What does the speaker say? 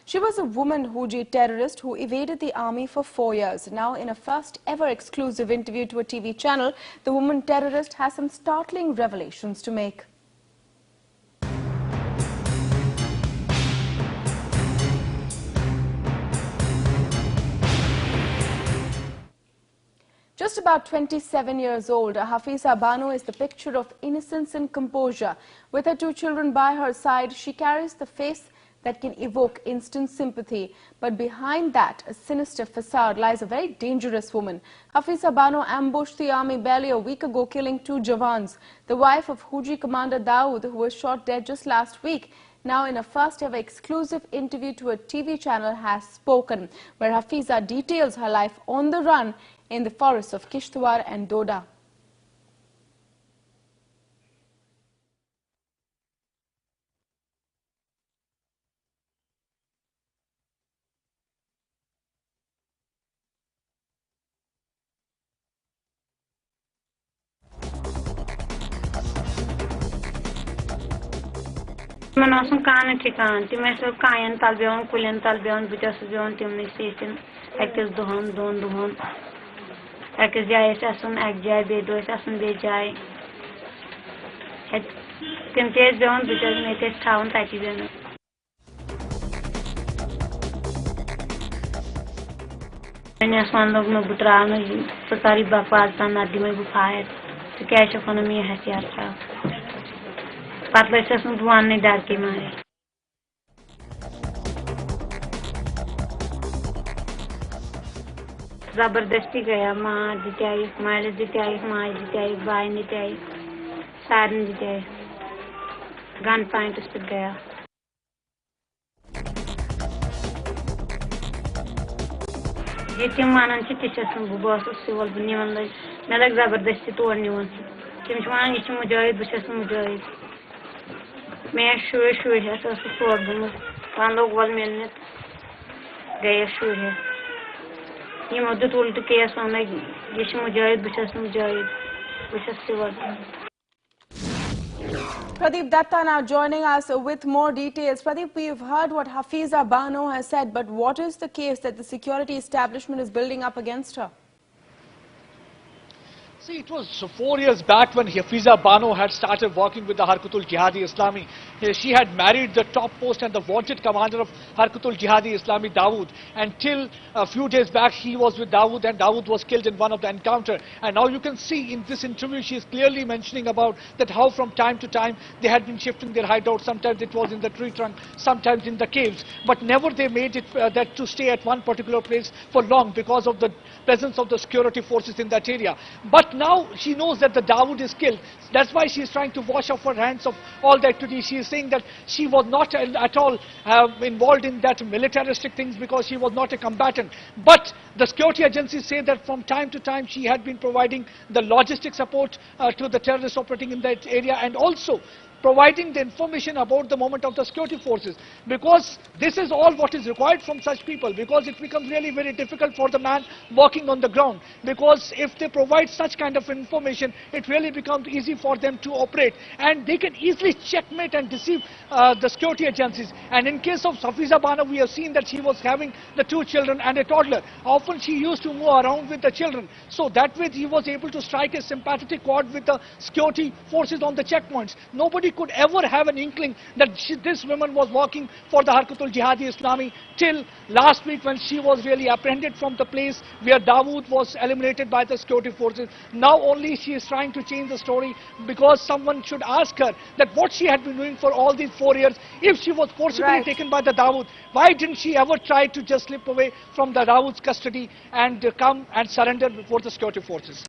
She was a woman Houthi terrorist who evaded the army for 4 years. Now, in a first ever exclusive interview to a TV channel, the woman terrorist has some startling revelations to make. Just about 27 years old, Hafiza Bano is the picture of innocence and composure. With her 2 children by her side, she carries the face that can evoke instant sympathy. But behind that, a sinister facade, lies a very dangerous woman. Hafiza Bano ambushed the army barely a week ago, killing 2 Jawans. The wife of Houthi commander Dawood, who was shot dead just last week, now in a first ever exclusive interview to a TV channel, has spoken, where Hafiza details her life on the run in the forests of Kishtwar and Doda. Manasum Khan Tikan, Timaso Kayan Talbion, Kulian Talbion, Butasion, Timnisation, Actors Duhon, Don Duhon, Akazia Assassin, Akjai, Bedo, Assassin Bejai, Timtes Beyond, because native town Tatiban. One of Nobutrano, Sakari Bapas, and Nadima Bufayat, to catch economy has yet. Patla से भगवान ने डर के मारे जबरदस्ती गया माँ जिताई मारे जिताई माँ जिताई भाई जिताई सारन जिताई गन पॉइंट उस पर गया जितने मानन से टीचर्स बुबास उससे वाल बनी वाला मैं लग जबरदस्ती तोड़ने वाली किम शुमान इस मुजाहिद बुशस मुजाहिद मैं शुरू है तो सोच दूँ पांच लोग वाल मिलने गए शुरू है ये मदद उल्ट केस होना जिस मुजाहिद बुशस से वाल Pradeep Datta now joining us with more details. Pradeep, we've heard what Hafiza Bano has said, but what is the case that the security establishment is building up against her? See, it was 4 years back when Hafiza Bano had started working with the Harkatul Jihadi Islami. She had married the top post and the wanted commander of Harkatul Jihadi Islami, Dawood. Until a few days back, he was with Dawood and Dawood was killed in one of the encounter. And now you can see in this interview, she is clearly mentioning about that how from time to time they had been shifting their hideout. Sometimes it was in the tree trunk, sometimes in the caves. But never they made it that to stay at one particular place for long because of the presence of the security forces in that area. But now she knows that the Dawood is killed. That's why she is trying to wash off her hands of all the activities. She is saying that she was not at all involved in that militaristic things because she was not a combatant. But the security agencies say that from time to time she had been providing the logistic support to the terrorists operating in that area and also providing the information about the movement of the security forces, because this is all what is required from such people, because it becomes really very difficult for the man walking on the ground, because if they provide such kind of information, it really becomes easy for them to operate and they can easily checkmate and deceive the security agencies. And in case of Hafiza Bano, we have seen that she was having the 2 children and a toddler. Often she used to move around with the children, so that way he was able to strike a sympathetic chord with the security forces on the checkpoints. Nobody could ever have an inkling that this woman was working for the Harkatul Jihadi Islami till last week when she was really apprehended from the place where Dawood was eliminated by the security forces. Now only she is trying to change the story because someone should ask her that what she had been doing for all these 4 years. If she was forcibly taken by the Dawood, why didn't she ever try to just slip away from the Dawood's custody and come and surrender before the security forces?